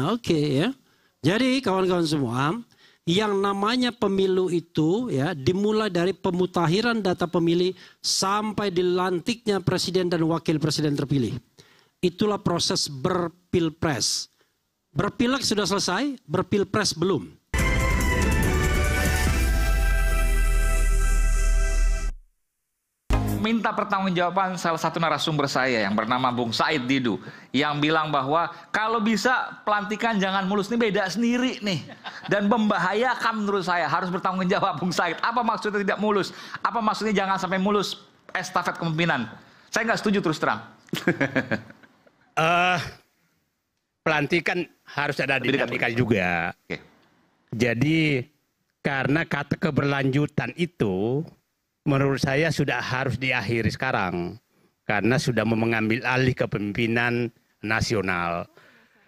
Oke ya. Jadi kawan-kawan semua, yang namanya pemilu itu ya dimulai dari pemutahiran data pemilih sampai dilantiknya presiden dan wakil presiden terpilih. Itulah proses berpilpres. Berpileg sudah selesai, berpilpres belum. Minta pertanggungjawaban salah satu narasumber saya yang bernama Bung Said Didu yang bilang bahwa kalau bisa pelantikan jangan mulus, ini beda sendiri nih dan membahayakan menurut saya. Harus bertanggung jawab Bung Said. Apa maksudnya tidak mulus? Apa maksudnya jangan sampai mulus estafet kepemimpinan? Saya nggak setuju terus terang. Pelantikan harus ada dinamika juga. Oke. Jadi karena kata keberlanjutan itu menurut saya sudah harus diakhiri sekarang. Karena sudah mengambil alih kepemimpinan nasional.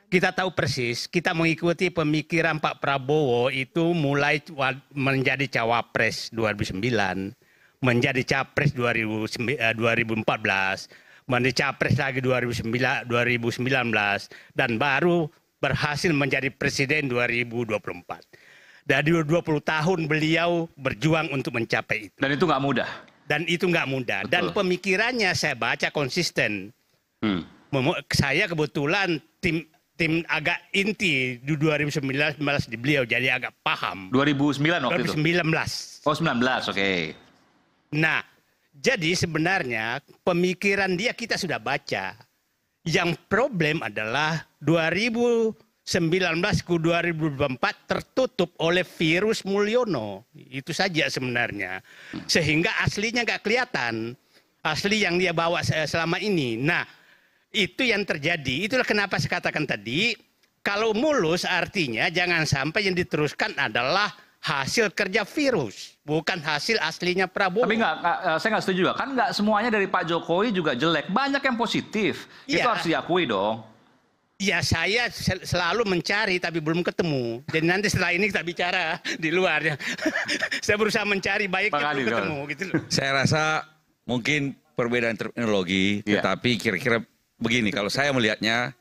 Kita tahu persis, kita mengikuti pemikiran Pak Prabowo itu mulai menjadi cawapres 2009. Menjadi capres 2014. Menjadi capres lagi 2019. Dan baru berhasil menjadi presiden 2024. Dari 20 tahun beliau berjuang untuk mencapai itu. Dan itu nggak mudah. Dan itu nggak mudah. Betul. Dan pemikirannya saya baca konsisten. Saya kebetulan tim agak inti di 2019 di beliau, jadi agak paham. 2009 waktu itu? 2019. Oh 19, oke. Nah, jadi sebenarnya pemikiran dia kita sudah baca. Yang problem adalah 2019 ke 2024 tertutup oleh virus Mulyono. Itu saja sebenarnya. Sehingga aslinya nggak kelihatan. Asli yang dia bawa selama ini. Nah, itu yang terjadi. Itulah kenapa saya katakan tadi, kalau mulus artinya jangan sampai yang diteruskan adalah hasil kerja virus. Bukan hasil aslinya Prabowo. Tapi saya nggak setuju juga. Kan nggak semuanya dari Pak Jokowi juga jelek. Banyak yang positif. Itu harus diakui dong. Ya saya selalu mencari tapi belum ketemu. Jadi nanti setelah ini kita bicara di luar. Saya berusaha mencari baiknya belum ketemu. Gitu loh. Saya rasa mungkin perbedaan terminologi, tetapi kira-kira begini. Kalau saya melihatnya,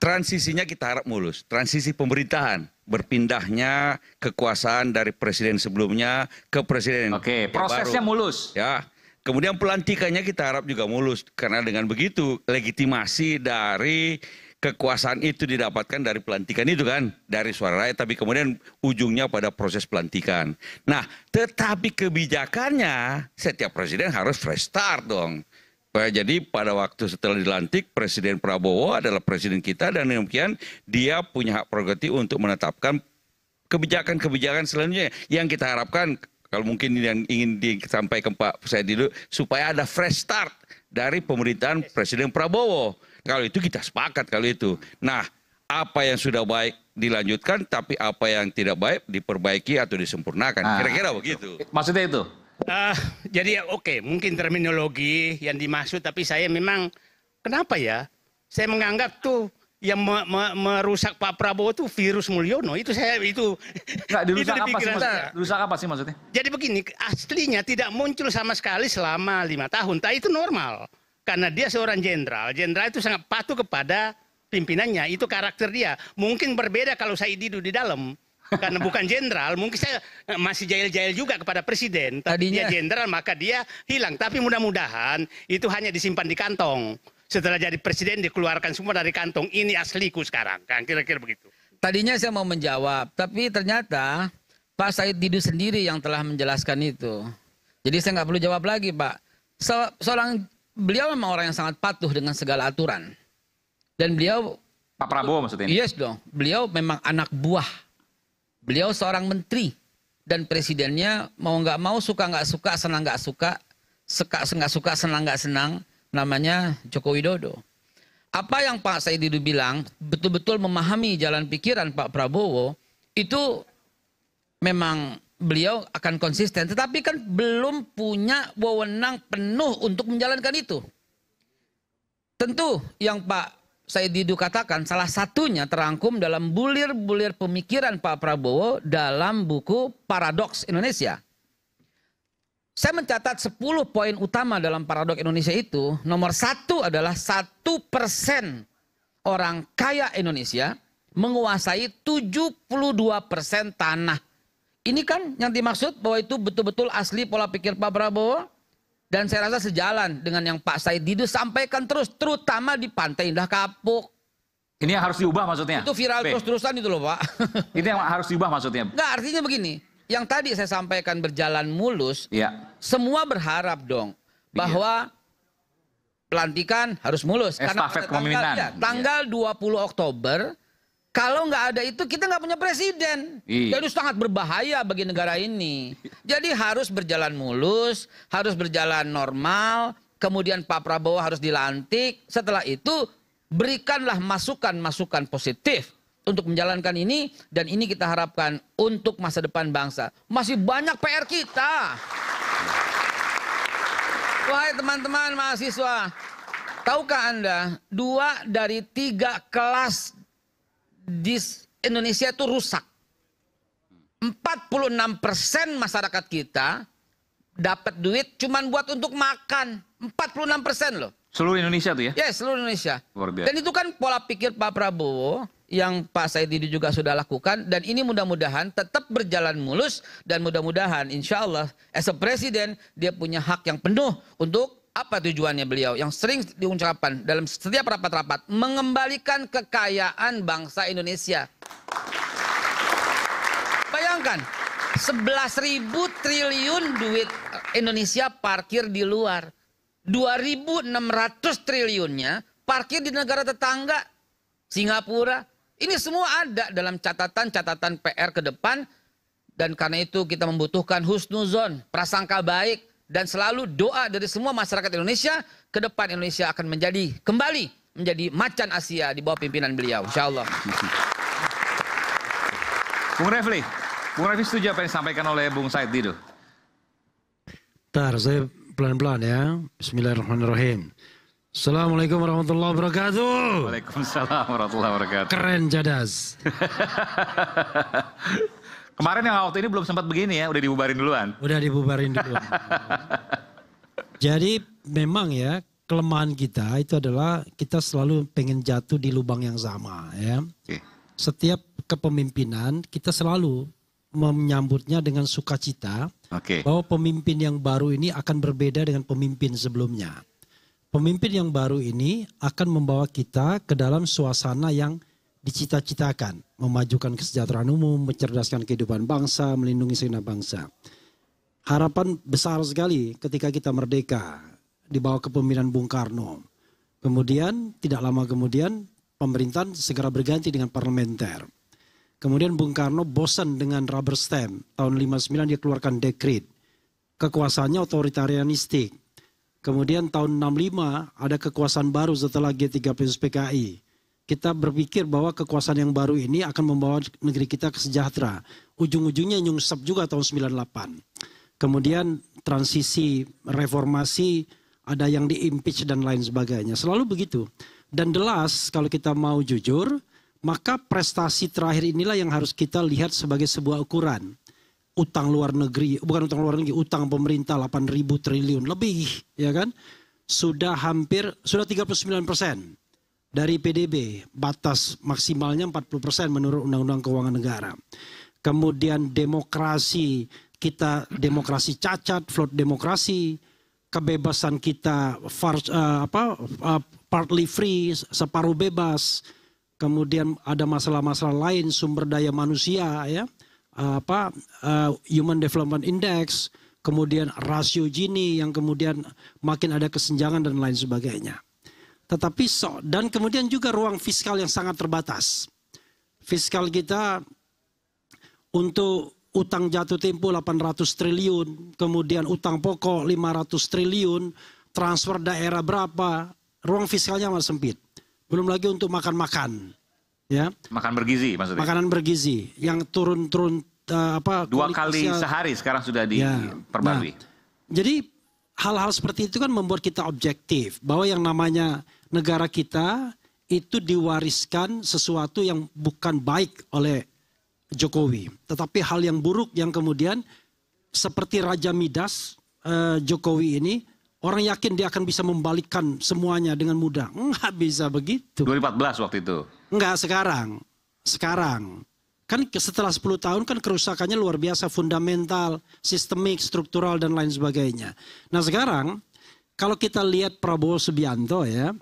transisinya kita harap mulus. Transisi pemerintahan, berpindahnya kekuasaan dari presiden sebelumnya ke presiden. Oke, prosesnya baru. Mulus. Ya. Kemudian pelantikannya kita harap juga mulus. Karena dengan begitu legitimasi dari kekuasaan itu didapatkan dari pelantikan itu kan, dari suara rakyat, tapi kemudian ujungnya pada proses pelantikan. Nah, tetapi kebijakannya setiap presiden harus fresh start dong. Jadi pada waktu setelah dilantik, Presiden Prabowo adalah presiden kita dan demikian dia punya hak prerogatif untuk menetapkan kebijakan-kebijakan selanjutnya yang kita harapkan. Kalau mungkin yang ingin disampaikan Pak Said dulu, supaya ada fresh start dari pemerintahan Presiden Prabowo. Kalau itu kita sepakat kalau itu. Nah, apa yang sudah baik dilanjutkan, tapi apa yang tidak baik diperbaiki atau disempurnakan. Kira-kira begitu. Maksudnya itu? Jadi oke, mungkin terminologi yang dimaksud, tapi saya memang, kenapa ya? Saya menganggap tuh yang merusak Pak Prabowo itu virus Mulyono. Itu saya itu. Nggak, dirusak itu apa sih maksudnya? Dirusak apa sih maksudnya? Jadi begini, aslinya tidak muncul sama sekali selama 5 tahun. Tapi itu normal. Karena dia seorang jenderal. Jenderal itu sangat patuh kepada pimpinannya. Itu karakter dia. Mungkin berbeda kalau saya di dalam. Karena bukan jenderal. Mungkin saya masih jahil-jahil juga kepada presiden. Tapi dia jenderal maka dia hilang. Tapi mudah-mudahan itu hanya disimpan di kantong. Setelah jadi presiden dikeluarkan semua dari kantong. Ini asliku sekarang. Kan kira-kira begitu. Tadinya saya mau menjawab. Tapi ternyata Pak Said Didu sendiri yang telah menjelaskan itu. Jadi saya nggak perlu jawab lagi Pak. Beliau memang orang yang sangat patuh dengan segala aturan. Dan beliau... Pak Prabowo maksudnya? Yes dong. Beliau memang anak buah. Beliau seorang menteri. Dan presidennya mau nggak mau, suka nggak suka, senang nggak suka. Nggak suka, senang nggak senang. Namanya Joko Widodo. Apa yang Pak Said Didu bilang, betul-betul memahami jalan pikiran Pak Prabowo. Itu memang... beliau akan konsisten, tetapi kan belum punya wewenang penuh untuk menjalankan itu. Tentu yang Pak Said Didu katakan salah satunya terangkum dalam bulir-bulir pemikiran Pak Prabowo dalam buku Paradoks Indonesia. Saya mencatat 10 poin utama dalam Paradoks Indonesia itu. Nomor 1 adalah 1% orang kaya Indonesia menguasai 72% tanah. Ini kan yang dimaksud bahwa itu betul-betul asli pola pikir Pak Prabowo. Dan saya rasa sejalan dengan yang Pak Said Didu sampaikan terus, terutama di Pantai Indah Kapuk. Ini yang harus diubah maksudnya? Itu viral terus-terusan itu loh Pak. Ini yang harus diubah maksudnya? Nggak, artinya begini, yang tadi saya sampaikan berjalan mulus, ya. Semua berharap dong bahwa pelantikan harus mulus. Estafet kepemimpinan. Tanggal 20 Oktober, kalau nggak ada itu kita nggak punya presiden. Iya. Jadi sangat berbahaya bagi negara ini. Jadi harus berjalan mulus, harus berjalan normal. Kemudian Pak Prabowo harus dilantik. Setelah itu berikanlah masukan-masukan positif untuk menjalankan ini. Dan ini kita harapkan untuk masa depan bangsa. Masih banyak PR kita. Wahai teman-teman mahasiswa, tahukah Anda 2 dari 3 kelas di Indonesia itu rusak. 46% masyarakat kita dapat duit cuman buat untuk makan. 46% loh. Seluruh Indonesia tuh ya? Ya, seluruh Indonesia. Luar biasa. Dan itu kan pola pikir Pak Prabowo yang Pak Said Didu juga sudah lakukan. Dan ini mudah-mudahan tetap berjalan mulus. Dan mudah-mudahan insya Allah as a presiden dia punya hak yang penuh untuk apa tujuannya beliau yang sering diucapkan dalam setiap rapat-rapat, mengembalikan kekayaan bangsa Indonesia. Bayangkan 11.000 triliun duit Indonesia parkir di luar, 2.600 triliunnya parkir di negara tetangga Singapura. Ini semua ada dalam catatan-catatan PR ke depan. Dan karena itu kita membutuhkan husnuzon, prasangka baik. Dan selalu doa dari semua masyarakat Indonesia, ke depan Indonesia akan kembali menjadi macan Asia di bawah pimpinan beliau, insya Allah. Bung Refli setuju apa yang disampaikan oleh Bung Said Didu? Bentar, saya pelan-pelan ya. Bismillahirrahmanirrahim. Assalamualaikum warahmatullahi wabarakatuh. Waalaikumsalam warahmatullahi wabarakatuh. Keren jadas. Kemarin yang waktu ini belum sempat begini ya, udah dibubarin duluan. Udah dibubarin duluan. Jadi memang ya kelemahan kita itu adalah kita selalu pengen jatuh di lubang yang sama ya. Oke. Setiap kepemimpinan kita selalu menyambutnya dengan sukacita bahwa pemimpin yang baru ini akan berbeda dengan pemimpin sebelumnya. Pemimpin yang baru ini akan membawa kita ke dalam suasana yang dicita-citakan, memajukan kesejahteraan umum, mencerdaskan kehidupan bangsa, melindungi segenap bangsa. Harapan besar sekali ketika kita merdeka di bawah kepemimpinan Bung Karno. Kemudian tidak lama kemudian pemerintahan segera berganti dengan parlementer. Kemudian Bung Karno bosan dengan rubber stamp. Tahun 59 dia keluarkan dekret. Kekuasaannya otoritarianistik. Kemudian tahun 65 ada kekuasaan baru setelah G30 PKI. Kita berpikir bahwa kekuasaan yang baru ini akan membawa negeri kita ke sejahtera. Ujung-ujungnya nyungsep juga tahun 98. Kemudian transisi reformasi, ada yang di-impeach dan lain sebagainya. Selalu begitu. Dan jelas kalau kita mau jujur, maka prestasi terakhir inilah yang harus kita lihat sebagai sebuah ukuran. Utang luar negeri, bukan utang luar negeri, utang pemerintah 8.000 triliun lebih. Ya kan? Sudah 39%. Dari PDB, batas maksimalnya 40% menurut Undang-Undang Keuangan Negara. Kemudian demokrasi, kita demokrasi cacat, float demokrasi, kebebasan kita partly free, separuh bebas. Kemudian ada masalah-masalah lain, sumber daya manusia, ya, Human Development Index, kemudian rasio Gini yang kemudian makin ada kesenjangan dan lain sebagainya. Tetapi dan kemudian juga ruang fiskal yang sangat terbatas. Fiskal kita untuk utang jatuh tempo 800 triliun, kemudian utang pokok 500 triliun, transfer daerah berapa, ruang fiskalnya masih sempit. Belum lagi untuk makan-makan. Ya. Makan bergizi maksudnya? Makanan bergizi yang turun-turun 2 kali sehari sekarang sudah diperbarui. Jadi hal-hal seperti itu kan membuat kita objektif bahwa yang namanya negara kita itu diwariskan sesuatu yang bukan baik oleh Jokowi. Tetapi hal yang buruk yang kemudian seperti Raja Midas, Jokowi ini, orang yakin dia akan bisa membalikkan semuanya dengan mudah. Enggak bisa begitu. 2014 waktu itu? Enggak, sekarang. sekarang. Kan setelah 10 tahun kan kerusakannya luar biasa, fundamental, sistemik, struktural, dan lain sebagainya. Nah sekarang, kalau kita lihat Prabowo Subianto ya,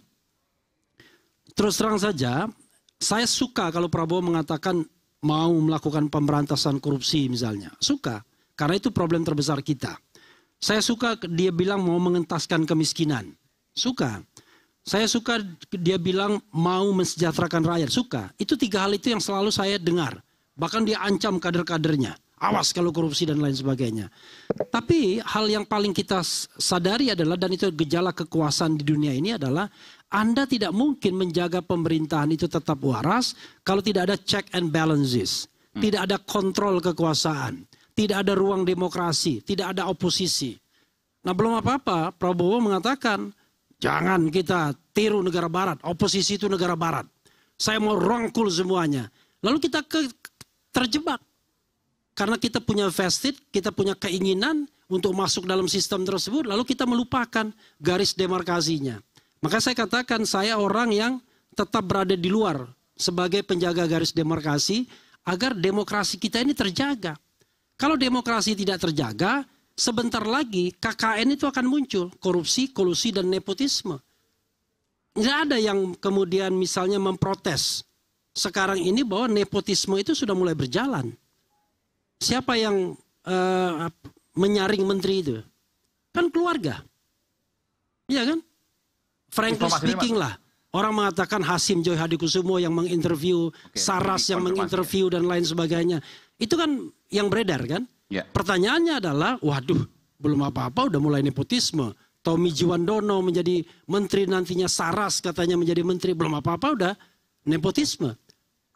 terus terang saja, saya suka kalau Prabowo mengatakan mau melakukan pemberantasan korupsi misalnya. Suka, karena itu problem terbesar kita. Saya suka dia bilang mau mengentaskan kemiskinan. Suka. Saya suka dia bilang mau mensejahterakan rakyat. Suka. Itu 3 hal itu yang selalu saya dengar. Bahkan dia ancam kader-kadernya. Awas kalau korupsi dan lain sebagainya. Tapi hal yang paling kita sadari adalah, dan itu gejala kekuasaan di dunia ini adalah, Anda tidak mungkin menjaga pemerintahan itu tetap waras kalau tidak ada check and balances. Tidak ada kontrol kekuasaan. Tidak ada ruang demokrasi. Tidak ada oposisi. Nah belum apa-apa, Prabowo mengatakan, jangan kita tiru negara barat. Oposisi itu negara barat. Saya mau rangkul semuanya. Lalu kita terjebak. Karena kita punya vested, kita punya keinginan untuk masuk dalam sistem tersebut, lalu kita melupakan garis demarkasinya. Maka saya katakan saya orang yang tetap berada di luar sebagai penjaga garis demarkasi agar demokrasi kita ini terjaga. Kalau demokrasi tidak terjaga, sebentar lagi KKN itu akan muncul. Korupsi, kolusi, dan nepotisme. Tidak ada yang kemudian misalnya memprotes sekarang ini bahwa nepotisme itu sudah mulai berjalan. Siapa yang menyaring menteri itu? Kan keluarga. Iya kan? Frankly speaking lah. Orang mengatakan Hasim Joy Hadikusumo yang menginterview, Saras yang menginterview dan lain sebagainya. Itu kan yang beredar kan? Ya. Pertanyaannya adalah, waduh belum apa-apa udah mulai nepotisme. Tommy Jiwandono menjadi menteri, nantinya Saras katanya menjadi menteri, belum apa-apa udah nepotisme.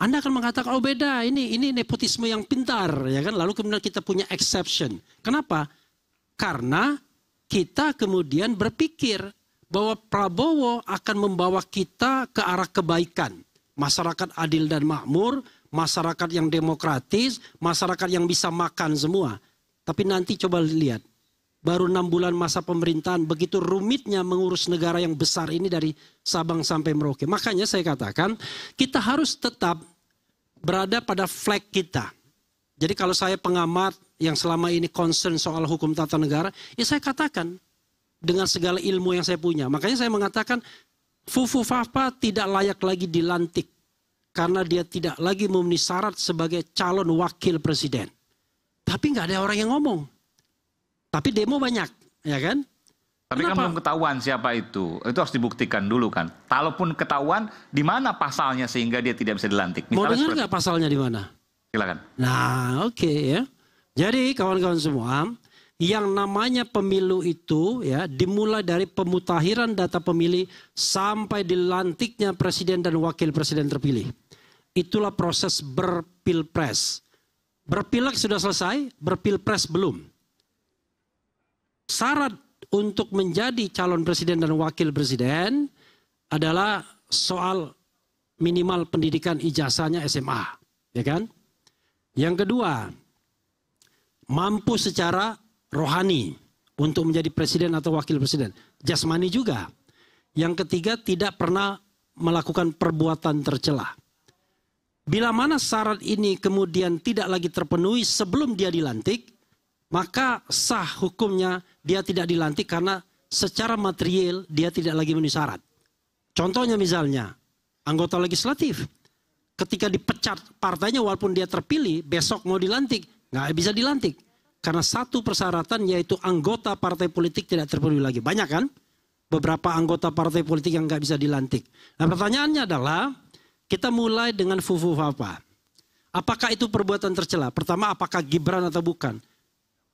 Anda akan mengatakan, oh beda, ini nepotisme yang pintar, ya kan? Lalu kemudian kita punya exception. Kenapa? Karena kita kemudian berpikir bahwa Prabowo akan membawa kita ke arah kebaikan. Masyarakat adil dan makmur, masyarakat yang demokratis, masyarakat yang bisa makan semua. Tapi nanti coba lihat, baru 6 bulan masa pemerintahan, begitu rumitnya mengurus negara yang besar ini dari Sabang sampai Merauke. Makanya saya katakan, kita harus tetap berada pada flag kita. Jadi kalau saya pengamat yang selama ini concern soal hukum tata negara, ya saya katakan dengan segala ilmu yang saya punya. Makanya saya mengatakan Fufu Fapa tidak layak lagi dilantik karena dia tidak lagi memenuhi syarat sebagai calon wakil presiden. Tapi nggak ada orang yang ngomong. Tapi demo banyak, ya kan? Tapi kan belum ketahuan siapa itu. Itu harus dibuktikan dulu kan. Kalaupun ketahuan, di mana pasalnya sehingga dia tidak bisa dilantik? Mau dengar nggak pasalnya di mana? Silakan. Nah, oke ya. Jadi kawan-kawan semua, yang namanya pemilu itu ya dimulai dari pemutakhiran data pemilih sampai dilantiknya presiden dan wakil presiden terpilih. Itulah proses berpilpres. Berpileg sudah selesai, berpilpres belum. Syarat untuk menjadi calon presiden dan wakil presiden adalah soal minimal pendidikan ijazahnya SMA, ya kan? Yang kedua, mampu secara rohani untuk menjadi presiden atau wakil presiden. Jasmani juga. Yang ketiga, tidak pernah melakukan perbuatan tercela. Bila mana syarat ini kemudian tidak lagi terpenuhi sebelum dia dilantik, maka sah hukumnya dia tidak dilantik karena secara material dia tidak lagi memenuhi syarat. Contohnya misalnya, anggota legislatif. Ketika dipecat partainya walaupun dia terpilih, besok mau dilantik, nggak bisa dilantik. Karena satu persyaratan yaitu anggota partai politik tidak terpenuhi lagi. Banyak kan? Beberapa anggota partai politik yang nggak bisa dilantik. Nah pertanyaannya adalah, kita mulai dengan Fufu Fapa. Apakah itu perbuatan tercela? Pertama, apakah Gibran atau bukan?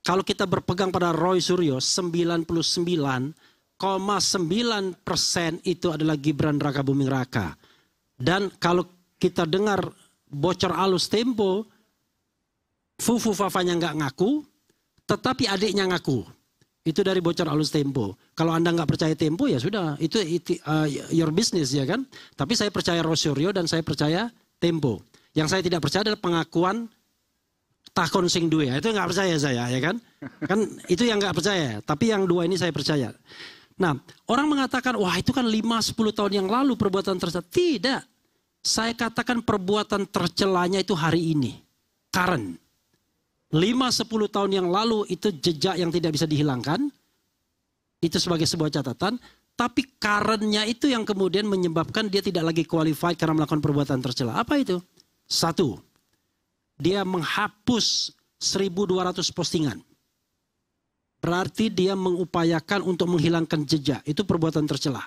Kalau kita berpegang pada Roy Suryo, 99,9% itu adalah Gibran Raka Buming Raka. Dan kalau kita dengar bocor alus Tempo, Fufu Fafanya nggak ngaku, tetapi adiknya ngaku. Itu dari bocor alus Tempo. Kalau Anda nggak percaya Tempo ya sudah, itu your business ya kan. Tapi saya percaya Roy Suryo dan saya percaya Tempo. Yang saya tidak percaya adalah pengakuan takon sing duwe, itu nggak percaya saya ya kan. Kan itu yang nggak percaya, tapi yang dua ini saya percaya. Nah, orang mengatakan wah itu kan 5-10 tahun yang lalu perbuatan tersebut. Tidak. Saya katakan perbuatan tercelanya itu hari ini. Current. 5-10 tahun yang lalu itu jejak yang tidak bisa dihilangkan. Itu sebagai sebuah catatan. Tapi currentnya itu yang kemudian menyebabkan dia tidak lagi qualified karena melakukan perbuatan tercela. Apa itu? 1. Dia menghapus 1.200 postingan. Berarti dia mengupayakan untuk menghilangkan jejak. Itu perbuatan tercela.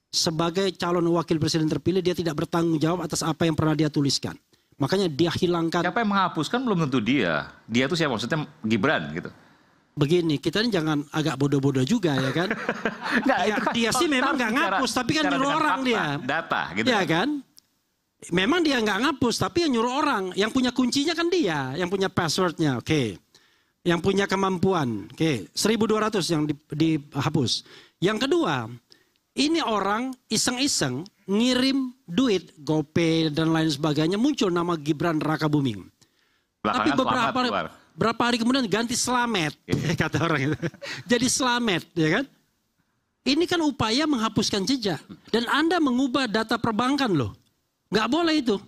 Sebagai calon wakil presiden terpilih, dia tidak bertanggung jawab atas apa yang pernah dia tuliskan. Makanya dia hilangkan. Siapa yang menghapuskan belum tentu dia. Dia itu siapa? Maksudnya Gibran gitu. Begini, kita ini jangan agak bodoh-bodoh juga ya kan. Nggak, Ya, itu kan dia sih memang nggak ngapus, tapi kan bicara nyuruh dengan orang fakta, dia. Data gitu. Ya kan. Memang dia nggak ngapus, tapi yang nyuruh orang. Yang punya kuncinya kan dia, yang punya passwordnya. Oke. Yang punya kemampuan. Oke. 1.200 yang dihapus. Yang kedua, ini orang iseng-iseng ngirim duit, GoPay dan lain sebagainya, muncul nama Gibran Rakabuming. Tapi beberapa hari kemudian ganti Slamet, kata orang itu. Jadi Slamet, ya kan? Ini kan upaya menghapuskan jejak. Dan Anda mengubah data perbankan loh. Nggak boleh itu.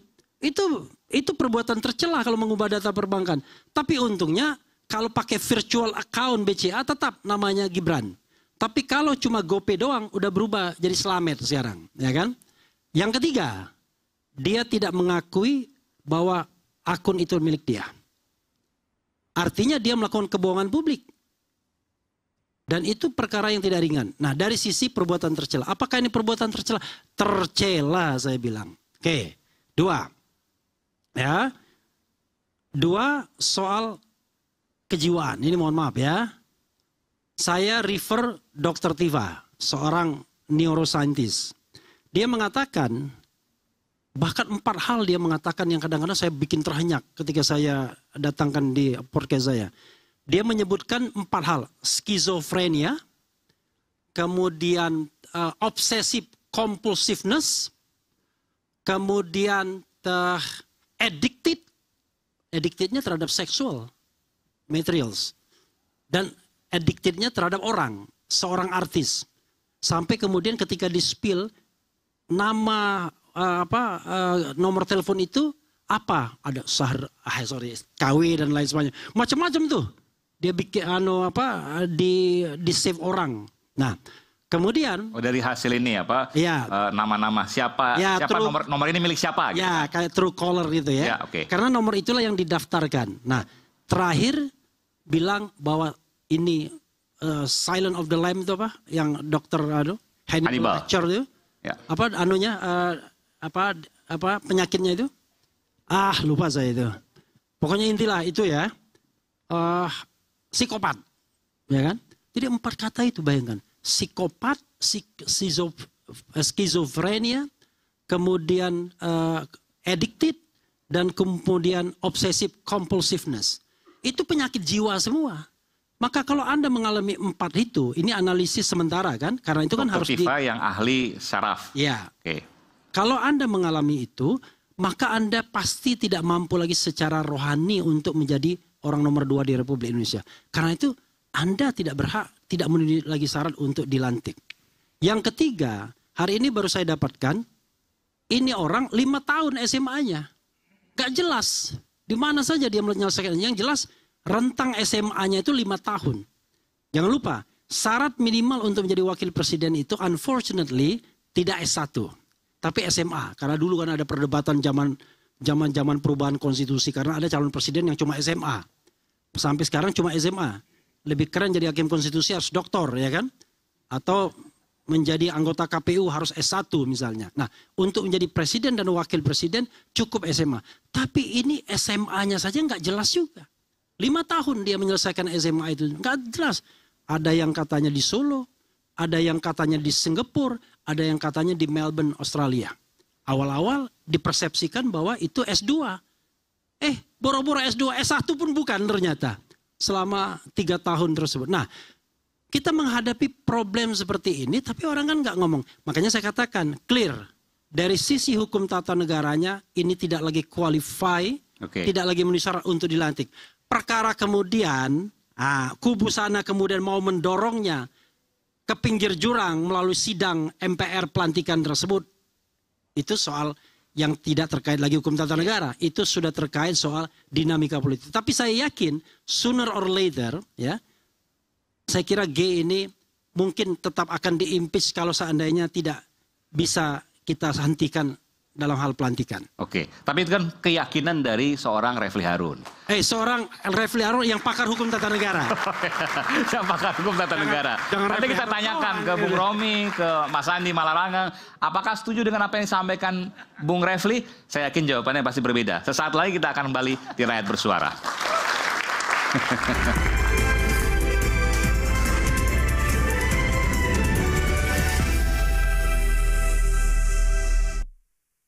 Itu perbuatan tercela kalau mengubah data perbankan. Tapi untungnya kalau pakai virtual account BCA tetap namanya Gibran. Tapi kalau cuma GoPay doang udah berubah jadi Slamet sekarang, ya kan? Yang ketiga, dia tidak mengakui bahwa akun itu milik dia. Artinya dia melakukan kebohongan publik. Dan itu perkara yang tidak ringan. Nah, dari sisi perbuatan tercela. Apakah ini perbuatan tercela? Tercela saya bilang. Oke, 2. Ya. 2 soal kejiwaan. Ini mohon maaf ya. Saya refer Dr. Tiva, seorang neuroscientist. Dia mengatakan, bahkan 4 hal dia mengatakan yang kadang-kadang saya bikin terhenyak ketika saya datangkan di podcast saya. Dia menyebutkan 4 hal. Skizofrenia, kemudian obsessive compulsiveness, kemudian addictednya terhadap seksual materials, dan addictednya terhadap orang, seorang artis. Sampai kemudian ketika di-spill nama nomor telepon itu apa? Ada KW dan lain sebagainya. Macam-macam tuh. Dia bikin di save orang. Nah, kemudian dari hasil ini ya, nama-nama siapa nomor ini milik siapa gitu. Ya, kayak Truecaller gitu ya. Ya, okay. Karena nomor itulah yang didaftarkan. Nah, terakhir bilang bahwa ini Silent of the Lamb itu apa? Yang dokter Hannibal Lecter itu. Ya. Penyakitnya itu? Lupa saya itu. Pokoknya intilah itu ya. Psikopat. Ya kan? Jadi 4 kata itu bayangkan. Psikopat, skizofrenia, kemudian addicted, dan kemudian obsessive compulsiveness. Itu penyakit jiwa semua. Maka kalau Anda mengalami 4 itu, ini analisis sementara kan? Karena itu kan harus yang ahli saraf. Ya. Oke. Kalau Anda mengalami itu, maka Anda pasti tidak mampu lagi secara rohani untuk menjadi orang nomor 2 di Republik Indonesia. Karena itu Anda tidak berhak, tidak memenuhi lagi syarat untuk dilantik. Yang ketiga, hari ini baru saya dapatkan, ini orang 5 tahun SMA-nya. Gak jelas, di mana saja dia menyelesaikan. Yang jelas, rentang SMA-nya itu 5 tahun. Jangan lupa, syarat minimal untuk menjadi wakil presiden itu unfortunately tidak S1. Tapi SMA, karena dulu kan ada perdebatan zaman perubahan konstitusi. Karena ada calon presiden yang cuma SMA. Sampai sekarang cuma SMA. Lebih keren jadi hakim konstitusi harus doktor, ya kan? Atau menjadi anggota KPU harus S1 misalnya. Nah, untuk menjadi presiden dan wakil presiden cukup SMA. Tapi ini SMA-nya saja nggak jelas juga. 5 tahun dia menyelesaikan SMA itu. Nggak jelas. Ada yang katanya di Solo, ada yang katanya di Singapura, ada yang katanya di Melbourne, Australia. Awal-awal dipersepsikan bahwa itu S2. Boro-boro S2, S1 pun bukan ternyata. Selama 3 tahun tersebut. Nah, kita menghadapi problem seperti ini, tapi orang kan nggak ngomong. Makanya saya katakan, clear. Dari sisi hukum tata negaranya, ini tidak lagi qualify, tidak lagi memenuhi syarat untuk dilantik. Perkara kemudian, kubu sana kemudian mau mendorongnya ke pinggir jurang melalui sidang MPR pelantikan tersebut. Itu soal yang tidak terkait lagi hukum tata negara. Itu sudah terkait soal dinamika politik. Tapi saya yakin sooner or later, ya, saya kira G ini mungkin tetap akan diimpeach kalau seandainya tidak bisa kita hentikan dalam hal pelantikan. Oke, tapi itu kan keyakinan dari seorang Refli Harun. Seorang Refli Harun yang pakar hukum tata negara. Yang pakar hukum tata negara. Nanti kita tanyakan ke Bung Romi, ke Mas Andi Malarangang, apakah setuju dengan apa yang disampaikan Bung Refli? Saya yakin jawabannya pasti berbeda. Sesaat lagi kita akan kembali di Rakyat Bersuara.